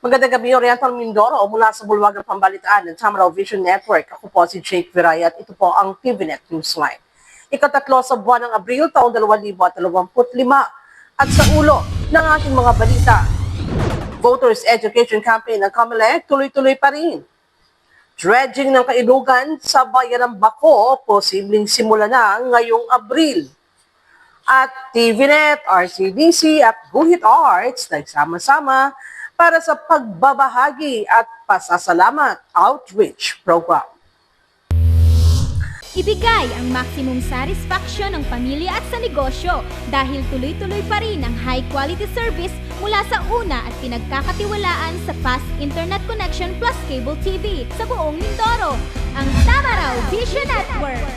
Magandang gabi, Oriental Mindoro, mula sa Bulwagang Pambalitaan ng Tamaraw Vision Network. Ako po si Jake Viray at ito po ang TVNet Newsline. Ikatatlo sa buwan ng Abril taong 2025 at sa ulo ng ating mga balita. Voters Education Campaign ng COMELEC tuloy-tuloy pa rin. Dredging ng Kailugan sa bayan ng Baco, posibleng simula na ngayong Abril. At TVNet, RCBC at Guhit Arts nagsama-sama para sa pagbabahagi at pasasalamat outreach program. Ibigay ang maximum satisfaction ng pamilya at sa negosyo dahil tuloy-tuloy pa rin ang high-quality service mula sa una at pinagkakatiwalaan sa fast internet connection plus cable TV sa buong Mindoro, ang Tamaraw Vision Network.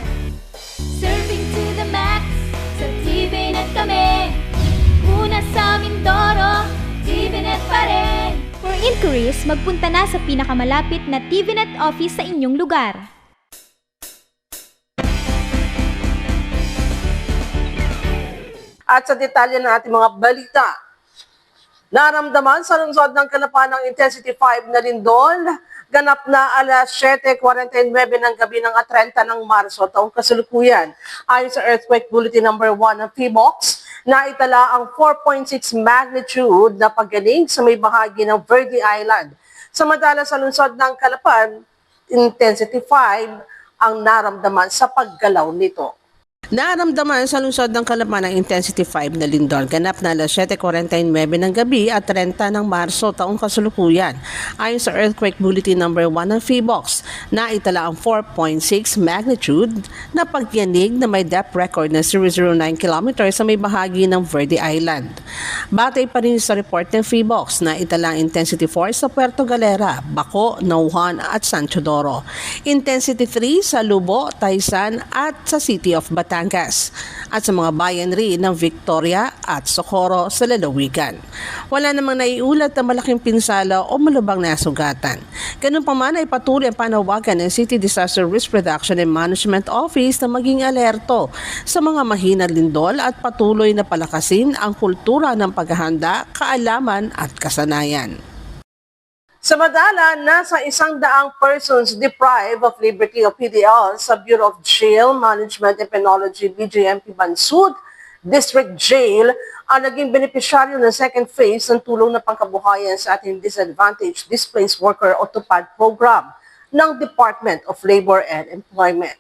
Serving to the max, sa TVNet kami. Una sa Mindoro, TVNet pa rin. For inquiries, magpunta na sa pinakamalapit na TVNet office sa inyong lugar. At sa detalye ng ating mga balita, naramdaman sa lungsod ng Calapan ng Intensity 5 na lindol, ganap na alas 7:49 ng gabi ng 30 ng Marso taong kasalukuyan. Ayon sa Earthquake Bulletin No. 1 ng PHIVOLCS, naitala ang 4.6 magnitude na pagyanig sa may bahagi ng Verde Island. Samantala sa lungsod ng Calapan, Intensity 5 ang naramdaman sa paggalaw nito. Naramdaman sa lungsod ng Calapan ang Intensity 5 na lindol. Ganap na alas 7:49 ng gabi at 30 ng Marso taong kasalukuyan. Ayon sa Earthquake Bulletin No. 1 ng PHIVOLCS, naitala ang 4.6 magnitude na pagyanig na may depth record na 009 km sa may bahagi ng Verde Island. Batay pa rin sa report ng PHIVOLCS, naitala ang Intensity 4 sa Puerto Galera, Baco, Nauhan at San Teodoro. Intensity 3 sa Lubo, Taysan at sa City of Batangas at sa mga bayan rin ng Victoria at Socorro sa lalawigan. Wala namang naiulat na malaking pinsala o malubhang nasugatan. Ganun pa man ay patuloy ang panawagan ng City Disaster Risk Reduction and Management Office na maging alerto sa mga mahinang lindol at patuloy na palakasin ang kultura ng paghahanda, kaalaman at kasanayan. Samantala, nasa 100 persons deprived of liberty o PDL sa Bureau of Jail Management and Penology BJMP Bansud District Jail ang naging benepisyaryo ng second phase ng tulong na pangkabuhayan sa ating Disadvantaged Displaced Worker o TUPAD program ng Department of Labor and Employment.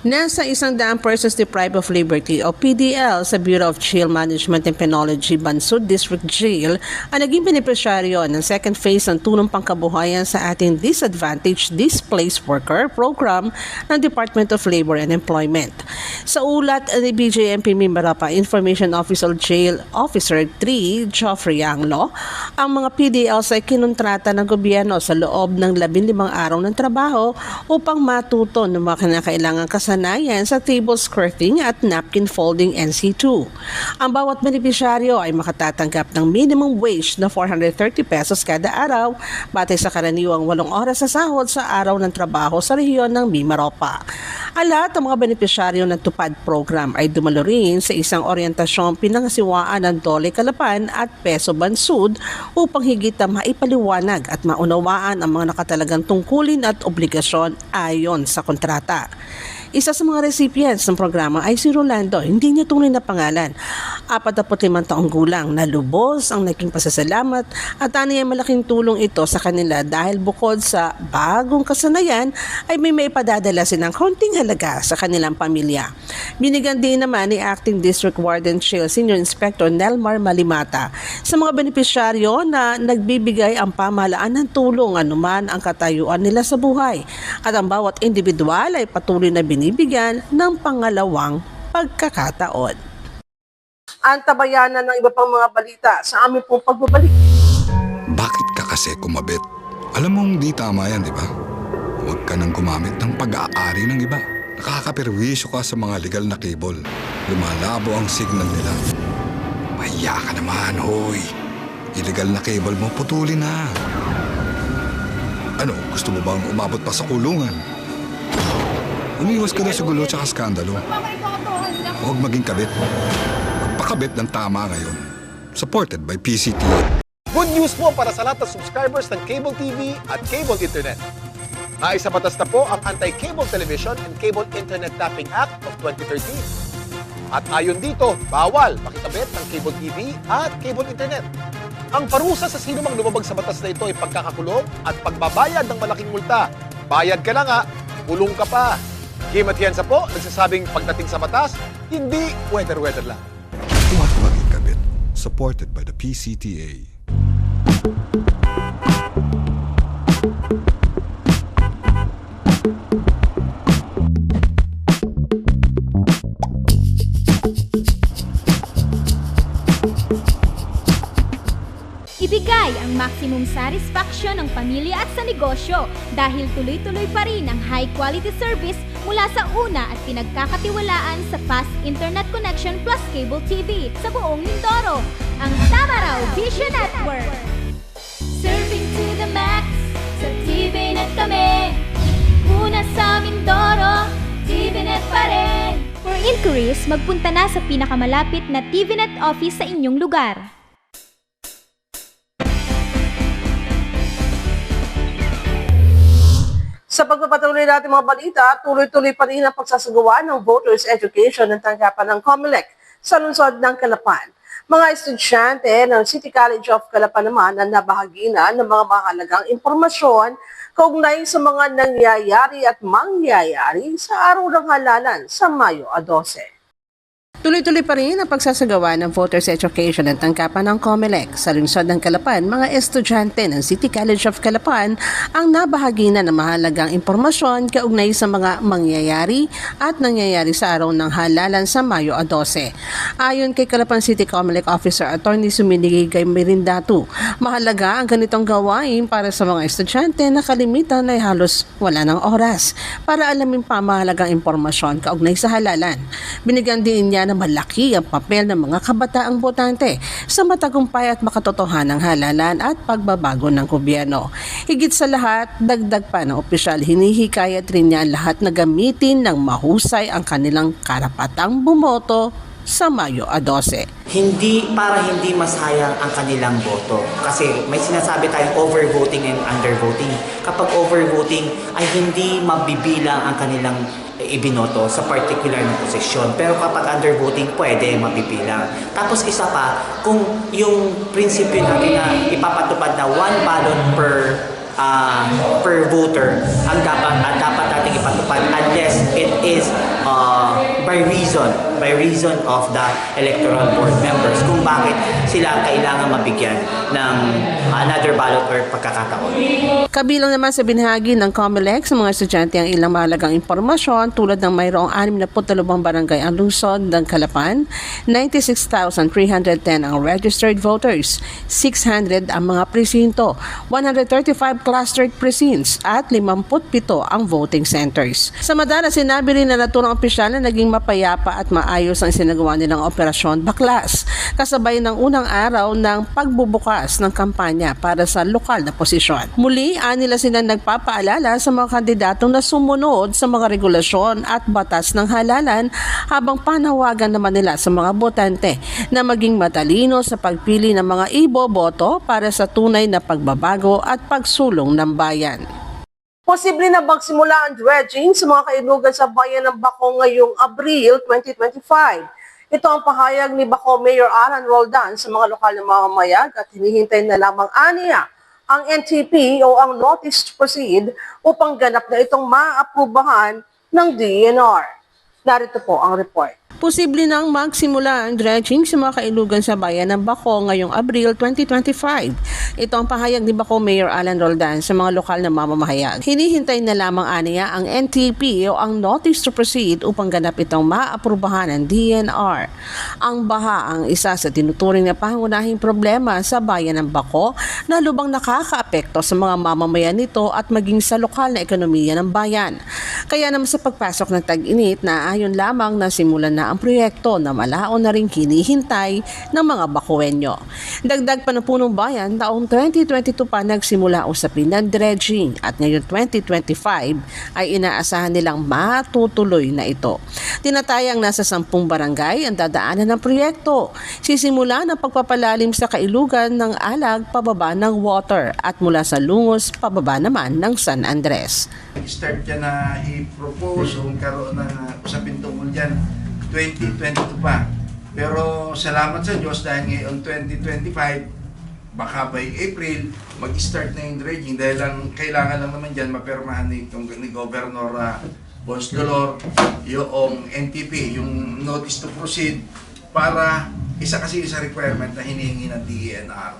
Nasa 100 persons deprived of liberty o PDL sa Bureau of Jail Management and Penology Bansud District Jail ang naging benepisyaryo ng second phase ng tulong pangkabuhayan sa ating Disadvantaged Displaced Worker program ng Department of Labor and Employment. Sa ulat ni BJMP Mimarapa Information Officer Jail Officer 3 Geoffrey Anglo, ang mga PDLs ay kinontrata ng gobyerno sa loob ng 15 araw ng trabaho upang matuto ng mga kinakailangang kasanayan sa table skirting at napkin folding NC2. Ang bawat benepisyaryo ay makatatanggap ng minimum wage na 430 pesos kada araw batay sa karaniwang 8 oras sa sahod sa araw ng trabaho sa rehiyon ng Mimaropa. Ang lahat ng mga benepisyaryo ng TUPAD program ay dumalo rin sa isang orientasyong pinangasiwaan ng Dole Calapan at Peso Bansud upang higit na maipaliwanag at maunawaan ang mga nakatalagang tungkulin at obligasyon ayon sa kontrata. Isa sa mga recipients ng programa ay si Rolando, hindi niya tunay na pangalan. 45 taong gulang na lubos ang naging pasasalamat at aniyang malaking tulong ito sa kanila dahil bukod sa bagong kasanayan ay may maipadadala silang konting halaga sa kanilang pamilya. Binigyan din naman ni Acting District Warden Jail Senior Inspector Nelmar Malimata sa mga benepisyaryo na nagbibigay ang pamahalaan ng tulong anuman ang katayuan nila sa buhay at ang bawat individual ay patuloy na binibigyan ng pangalawang pagkakataon. Antabayanan ng iba pang mga balita sa aming pong pagbabalik. Bakit ka kasi kumabit? Alam mong di tama yan, di ba? Huwag ka nang gumamit ng pag-aari ng iba. Nakakaperwisyo ka sa mga legal na cable. Lumalabo ang signal nila. Mahiya ka naman, hoy. Illegal na cable mo, putulin na. Ano, gusto mo bang umabot pa sa kulungan? Umiwas ka na sa gulo at skandalo. Huwag maging kabit. Magpakabit ng tama ngayon. Supported by PCT. Good news po para sa lahat ng subscribers ng cable TV at cable internet. Naisabatas na po ang Anti-Cable Television and Cable Internet Tapping Act of 2013. At ayon dito, bawal makitabit ng cable TV at cable internet. Ang parusa sa sino mang lumabag sa batas na ito ay pagkakakulong at pagbabayad ng malaking multa. Bayad ka na nga, kulong ka pa. Kim Atienza po, nagsasabing pagdating sa batas, hindi weather-weather lang. Huwag maging supported by the PCTA. Ibigay ang maximum satisfaction ng pamilya at sa negosyo dahil tuloy-tuloy pa rin ang high-quality service mula sa una at pinagkakatiwalaan sa fast internet connection plus cable TV sa buong Mindoro, ang Tamaraw Vision Network. Serving to the max, sa TVNet kami. Una sa Mindoro, TVNet pa rin. For inquiries, magpunta na sa pinakamalapit na TVNet office sa inyong lugar. Sa pagpapatuloy natin mga balita, tuloy-tuloy pa rin ang pagsasagawa ng voters education ng tanggapan ng COMELEC sa lungsod ng Calapan. Mga estudyante ng City College of Calapan naman ang nabahagi na ng mga mahalagang impormasyon kaugnay sa mga nangyayari at mangyayari sa araw ng halalan sa Mayo 12. Tuloy-tuloy pa rin ang pagsasagawa ng voters education ng tanggapan ng COMELEC sa lungsod ng Calapan. Mga estudyante ng City College of Calapan ang nabahagi na ng mahalagang impormasyon kaugnay sa mga mangyayari at nangyayari sa araw ng halalan sa Mayo 12. Ayon kay Calapan City COMELEC Officer Attorney Suminigay Merindatu, mahalaga ang ganitong gawain para sa mga estudyante na kalimitan ay halos wala ng oras para alamin pa mahalagang impormasyon kaugnay sa halalan. Binigyan din niya na malaki ang papel ng mga kabataang botante sa matagumpay at makatotohanang halalan at pagbabago ng gobyerno. Higit sa lahat, dagdag pa ng opisyal, hinihikayat rin niya ang lahat na gamitin ng mahusay ang kanilang karapatang bumoto sa Mayo 12. Hindi masayang ang kanilang boto. Kasi may sinasabi tayong overvoting and undervoting. Kapag overvoting ay hindi mabibilang ang kanilang ibinoto sa particular na posisyon. Pero kapag undervoting, pwede mabibilang. Tapos isa pa, kung yung prinsipyo natin na ipapatupad na one ballot per voter ang dapat nating ipatupad unless it is by reason of the electoral board members kung bakit sila kailangan mabigyan ng another ballot or pagkakataon. Kabilang naman sa binahagi ng COMELEC sa mga estudyante ang ilang mahalagang impormasyon tulad ng mayroong 62 barangay ang lungsod ng Calapan, 96,310 ang registered voters, 600 ang mga presinto, 135 clustered precincts at 57 ang voting centers. Sa madalas, sinabi rin na naturang opisyal na naging mapayapa at maayos ang sinagawa nilang Operasyon Baklas, kasabay ng unang araw ng pagbubukas ng kampanya para sa lokal na posisyon. Muli, anila silang nagpapaalala sa mga kandidatong na sumunod sa mga regulasyon at batas ng halalan habang panawagan naman nila sa mga botante na maging matalino sa pagpili ng mga iboboto para sa tunay na pagbabago at pagsulong ng bayan. Posible na magsimula ang dredging sa mga kailugan sa bayan ng Baco ngayong Abril 2025. Ito ang pahayag ni Baco Mayor Alan Roldan sa mga lokal na mamamayan at hinihintay na lamang aniya ang NTP o ang Notice to Proceed upang ganap na itong maaprubahan ng DENR. Narito po ang report. Posible nang magsimula ang dredging sa mga kailugan sa bayan ng Baco ngayong Abril 2025. Ito ang pahayag ni Baco Mayor Alan Roldan sa mga lokal na mamamahayag. Hinihintay na lamang aniya ang NTP o ang Notice to Proceed upang ganap itong maaprubahan ng DENR. Ang baha ang isa sa tinuturing na pangunahing problema sa bayan ng Baco na lubang nakakaapekto sa mga mamamayan nito at maging sa lokal na ekonomiya ng bayan. Kaya naman sa pagpasok ng tag-init na ayon lamang na simulan na ang proyekto na malaon na rin hinihintay ng mga Bacoenyo. Dagdag pa ng punong bayan, taong 2022 pa nagsimula usapin ng dredging at ngayon 2025 ay inaasahan nilang matutuloy na ito. Tinatayang nasa 10 barangay ang dadaanan ng proyekto. Sisimula ng pagpapalalim sa kailugan ng Alag pababa ng Water at mula sa Lungos pababa naman ng San Andres. Start yan na i-propose o karoon ng usapin tungkol dyan 2022 pa. Pero salamat sa Diyos dahil ngayon 2025, baka by April, mag-start na yung dredging dahil lang, kailangan lang naman dyan mapermahan ni Governor Bons Dolor yung NTP, yung Notice to Proceed, para isa kasi sa requirement na hinihingi ng DENR,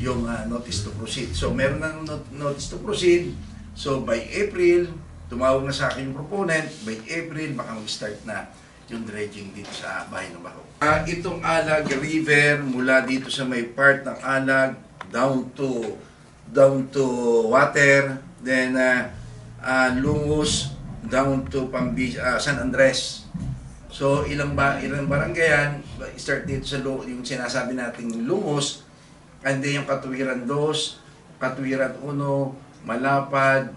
yung Notice to Proceed. So meron ng Notice to Proceed. So by April, tumawag na sa akin yung proponent, by April, baka mag-start na yung dredging dito sa bahay ng Baco. Itong Alag River, mula dito sa may part ng Alag, down to Water, then Lungos, down to San Andres. So ilang barangay yan, start dito sa yung sinasabi nating Lungos, and then yung Katuwiran 2, Katuwiran 1, Malapad,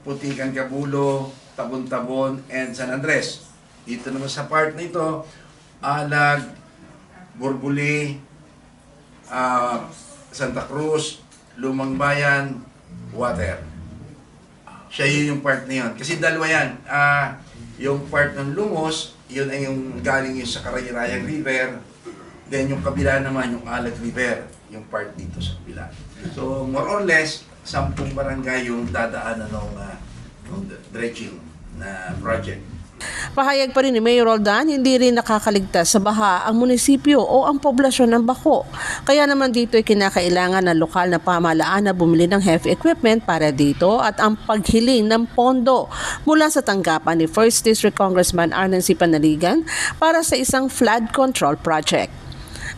Putikan Cabulo, Tabon-Tabon, and San Andres. Dito naman sa part na ito, Alag, Burbuli, Santa Cruz, Lumang Bayan, Water. Siya yun yung part na yun. Kasi dalawa yan. Yung part ng Lungos, yun ay yung galing yun sa Karayarayang River. Then yung kabila naman, yung Alag River, yung part dito sa kabila. So more or less, 10 barangay yung dadaanan ng dredging na project. Pahayag pa rin ni Mayor Roldan, hindi rin nakakaligtas sa baha ang munisipyo o ang poblasyon ng Baco. Kaya naman dito ay kinakailangan ng lokal na pamahalaan na bumili ng heavy equipment para dito at ang paghiling ng pondo mula sa tanggapan ni 1st District Congressman Arnan C. Panaligan para sa isang flood control project.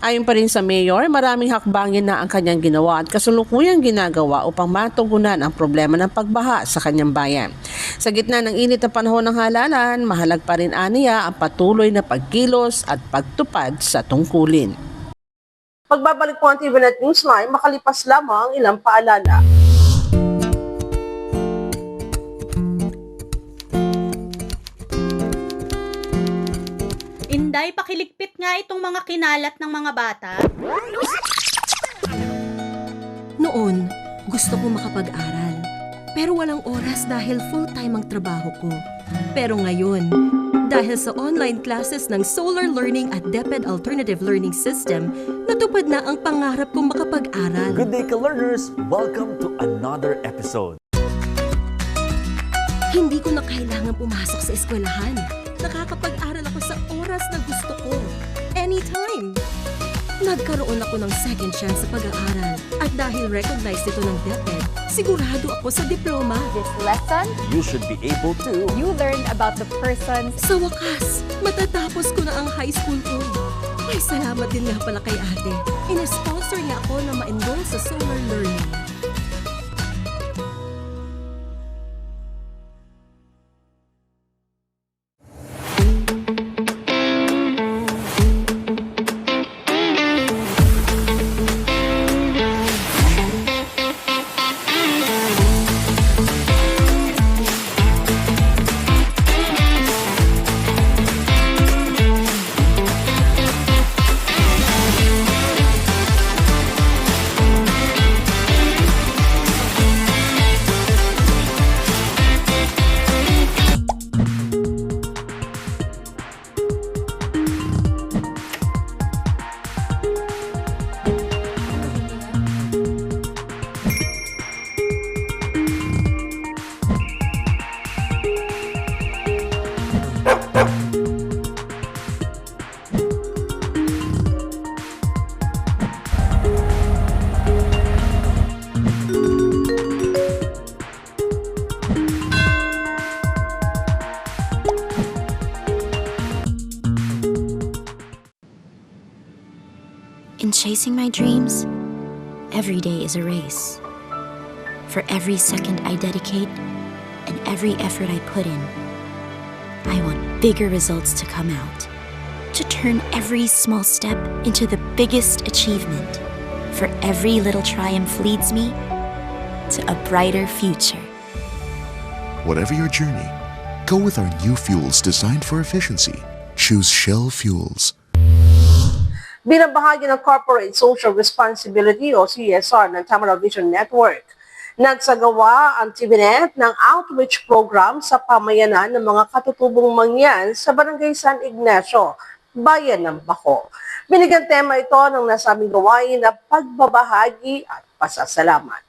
Ayon pa rin sa mayor, maraming hakbangin na ang kanyang ginawa at kasulukuyang ginagawa upang matugunan ang problema ng pagbaha sa kanyang bayan. Sa gitna ng init na panahon ng halalan, mahalag pa rin aniya ang patuloy na pagkilos at pagtupad sa tungkulin. Pagbabalik po ang TVNet Newsline, makalipas lamang ilang paalala. Inday, pakiligpit nga itong mga kinalat ng mga bata. Noon, gusto ko makapag-aral. Pero walang oras dahil full-time ang trabaho ko. Pero ngayon, dahil sa online classes ng Solar Learning at DepEd Alternative Learning System, natupad na ang pangarap kong makapag-aral. Good day, ka-learners! Welcome to another episode. Hindi ko na kailangan pumasok sa eskwelahan. Nakakapag-aral ako sa oras na gusto ko. Anytime! Nagkaroon ako ng second chance sa pag-aaral. At dahil recognized ito ng DepEd, sigurado ako sa diploma. This lesson, You should be able to. you learned about the persons. Sa wakas, matatapos ko na ang high school ko. Ay, salamat din nga pala kay ate. Ina-sponsor niya ako na ma-enroll sa Solar Learning. In chasing my dreams, every day is a race. For every second I dedicate and every effort I put in, I want bigger results to come out. To turn every small step into the biggest achievement. For every little triumph leads me to a brighter future. Whatever your journey, go with our new fuels designed for efficiency. Choose Shell Fuels. Bilang bahagi ng Corporate Social Responsibility o CSR ng Tamaraw Vision Network, nagsagawa ang TVNet ng outreach program sa pamayanan ng mga katutubong mangyan sa Barangay San Ignacio, Bayan ng Baco. Binigyan tema ito ng nasabing gawain na pagbabahagi at pasasalamat.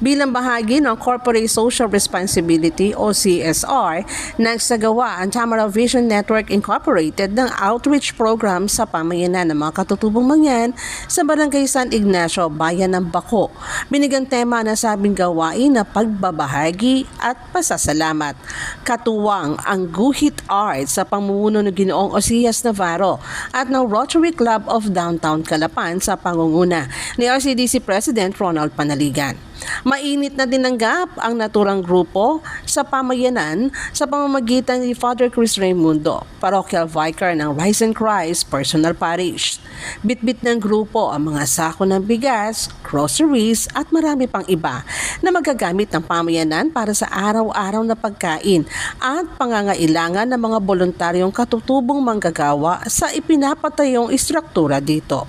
Bilang bahagi ng Corporate Social Responsibility o CSR, nagsagawa ang Tamaraw Vision Network Incorporated ng outreach program sa pamayanan ng mga katutubong mangyan sa Barangay San Ignacio, Bayan ng Baco. Binigyan tema na sabing gawain na pagbabahagi at pasasalamat. Katuwang ang Guhit Arts sa pamumuno ng Ginoong Osias Navarro at ng Rotary Club of Downtown Calapan sa pangunguna ni RCDC President Ronald Panaligan. Mainit na tinanggap ang naturang grupo sa pamayanan sa pamamagitan ni Father Chris Raimundo, Parochial Vicar ng Rise and Christ Personal Parish. Bitbit ng grupo ang mga sako ng bigas, groceries at marami pang iba na magagamit ng pamayanan para sa araw-araw na pagkain at pangangailangan ng mga voluntaryong katutubong manggagawa sa ipinapatayong istruktura dito.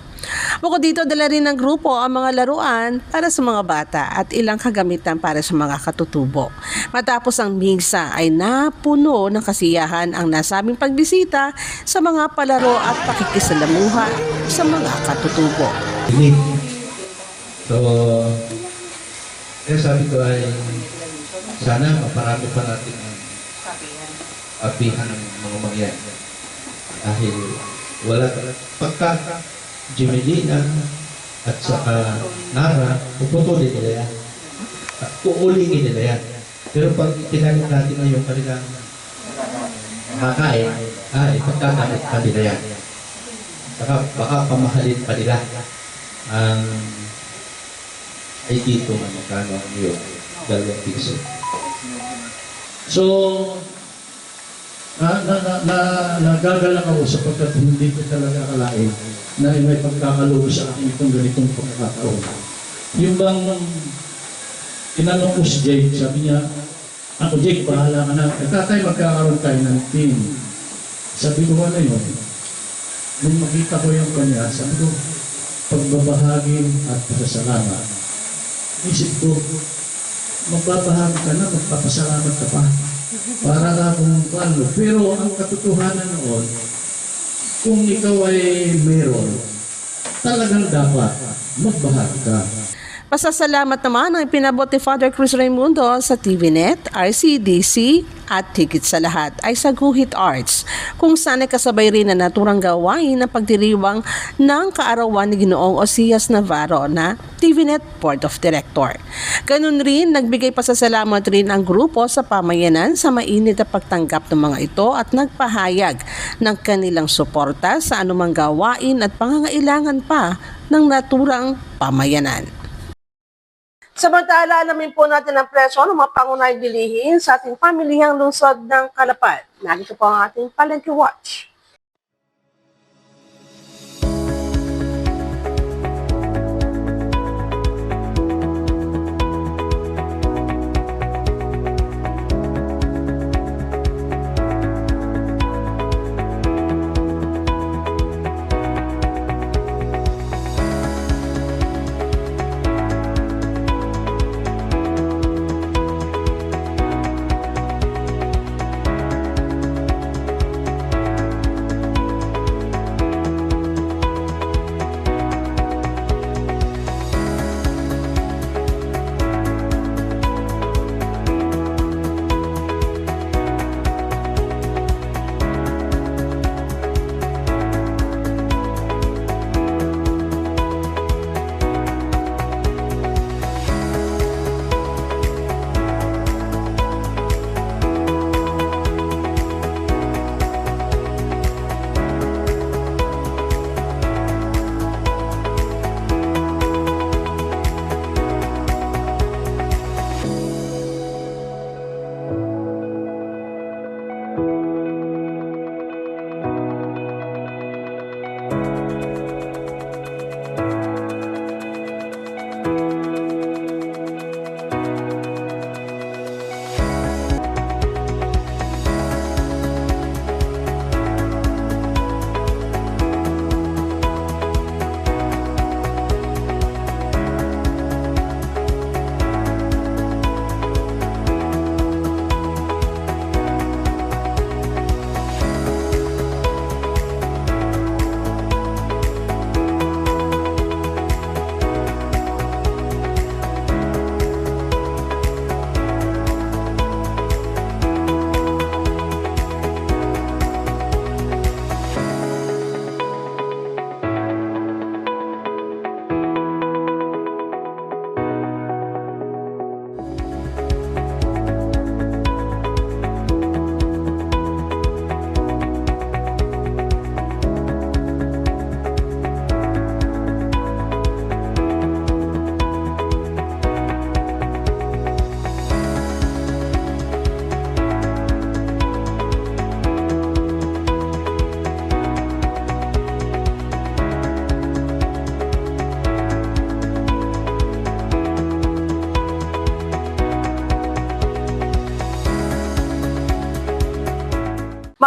Bukod dito, dala rin ng grupo ang mga laruan para sa mga bata at ilang kagamitan para sa mga katutubo. Matapos ang misa ay napuno ng kasiyahan ang nasabing pagbisita sa mga palaro at pakikisalamuha sa mga katutubo. So, sabi ko ay sana maparami pa natin ang apihan ng mga mangyan. Dahil wala pagka Jimelina at saka Nara, puputulin nila yan. Uulingin nila yan. Pero pag tinanong natin na yung kanilang makain, ipagkakamit pa nila yan. Saka baka pamahalin pa nila ang ay dito na magkano ang yung 2 piso. So, nagagalang ako sapagkat hindi ko talaga akalain na may pagkakalubo sa akin itong ganitong pagkakataon. Yung bang tinanong ko si Jake, sabi niya, ako Jake, bahala ka na. Tatay, magkakaroon tayo ng team. Sabi ko, ano yun? Nung makita ko yung kanya, sabi ko, pagbabahagi at pasasalamat. Isip ko, magbabahagi ka na, magpapasalamat ka pa. Para ka kung paano. Pero ang katotohanan noon, kung ikaw ay meron, talagang dapat magbahagi ka. Pasasalamat naman ang ipinabot ni Father Cruz Raimundo sa TVNet, RCDC at higit sa lahat ay sa Guhit Arts, kung saan ay kasabay rin na naturang gawain na pagdiriwang ng kaarawan ni Ginoong Osias Navarro na TVNet Board of Director. Ganun rin, nagbigay pasasalamat rin ang grupo sa pamayanan sa mainit na pagtanggap ng mga ito at nagpahayag ng kanilang suporta sa anumang gawain at pangangailangan pa ng naturang pamayanan. Samantala, alamin po natin ang presyo ng mga pangunahing bilihin sa ating pamilihang lungsod ng Calapan. Narito po ang ating Palengke Watch.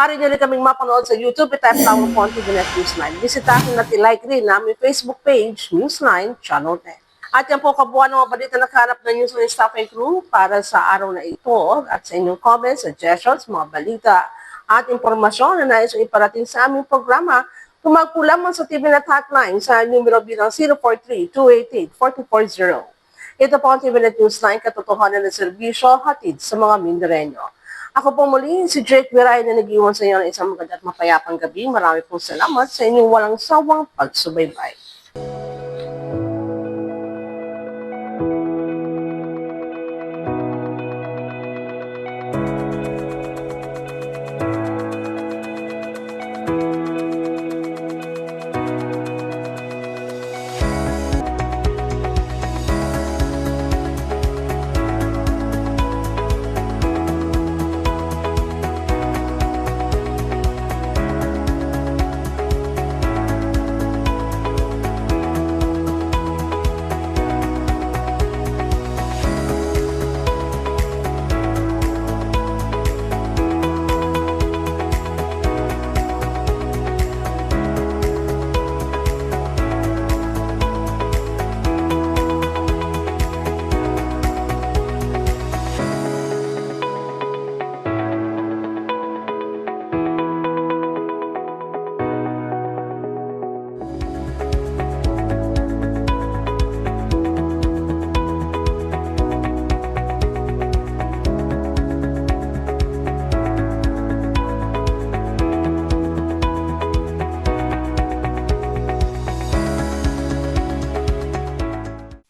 Maaari niyo rin kaming mapanood sa YouTube, i-type lang po ang TVNet Newsline. Bisitahin at i-like rin namin Facebook page, Newsline Channel 10. At yan po kabuuan ng mga balita na kahanap ng Newsline staff and crew para sa araw na ito at sa inyong comments, suggestions, mga balita at impormasyon na nais iparating sa aming programa. Tumawag po lamang sa TVNet hotline sa numero bilang 043-288-4240. Ito po ang TVNet Newsline, katotohanan ng serbisyo hatid sa mga Mindareño. Ako po muli, si Jake Viray na nag-iwan sa inyo ng isang maganda at mapayapang gabi. Marami pong salamat sa inyong walang sawang pagsubaybay.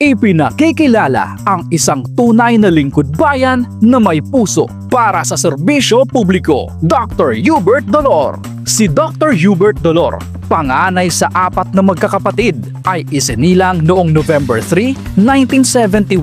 Ipinakikilala ang isang tunay na lingkod bayan na may puso para sa serbisyo publiko, Dr. Hubert Dolor. Si Dr. Hubert Dolor, panganay sa 4 na magkakapatid, ay isinilang noong November 3, 1971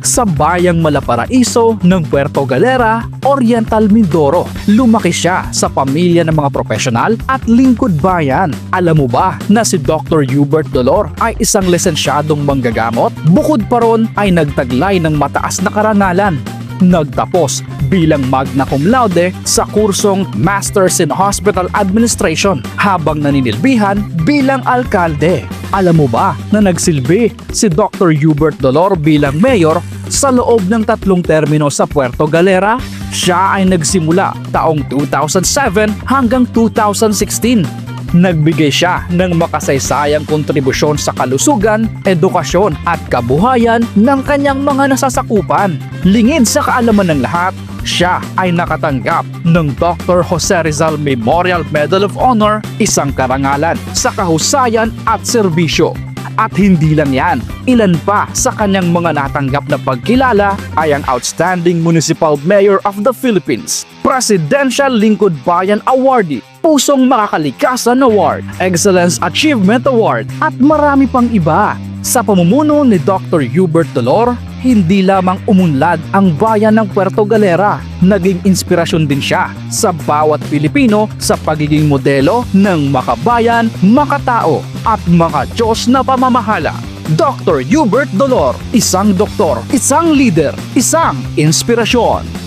sa bayang Malaparaiso ng Puerto Galera, Oriental Mindoro. Lumaki siya sa pamilya ng mga profesional at lingkod bayan. Alam mo ba na si Dr. Hubert Dolor ay isang lisensyadong manggagamot? Bukod pa ron ay nagtaglay ng mataas na karangalan. Nagtapos bilang magna cum laude sa kursong Masters in Hospital Administration habang naninilbihan bilang alkalde. Alam mo ba na nagsilbi si Dr. Hubert Dolor bilang mayor sa loob ng 3 termino sa Puerto Galera? Siya ay nagsimula taong 2007 hanggang 2016. Nagbigay siya ng makasaysayang kontribusyon sa kalusugan, edukasyon at kabuhayan ng kanyang mga nasasakupan. Lingid sa kaalaman ng lahat, siya ay nakatanggap ng Dr. Jose Rizal Memorial Medal of Honor, isang karangalan sa kahusayan at serbisyo. At hindi lang yan, ilan pa sa kanyang mga natanggap na pagkilala ay ang Outstanding Municipal Mayor of the Philippines, Presidential Lingkod Bayan Awardee, Pusong Makakalikasan Award, Excellence Achievement Award at marami pang iba. Sa pamumuno ni Dr. Hubert Dolor, hindi lamang umunlad ang bayan ng Puerto Galera, naging inspirasyon din siya sa bawat Pilipino sa pagiging modelo ng makabayan, makatao at maka-Diyos na pamamahala. Dr. Hubert Dolor, isang doktor, isang leader, isang inspirasyon.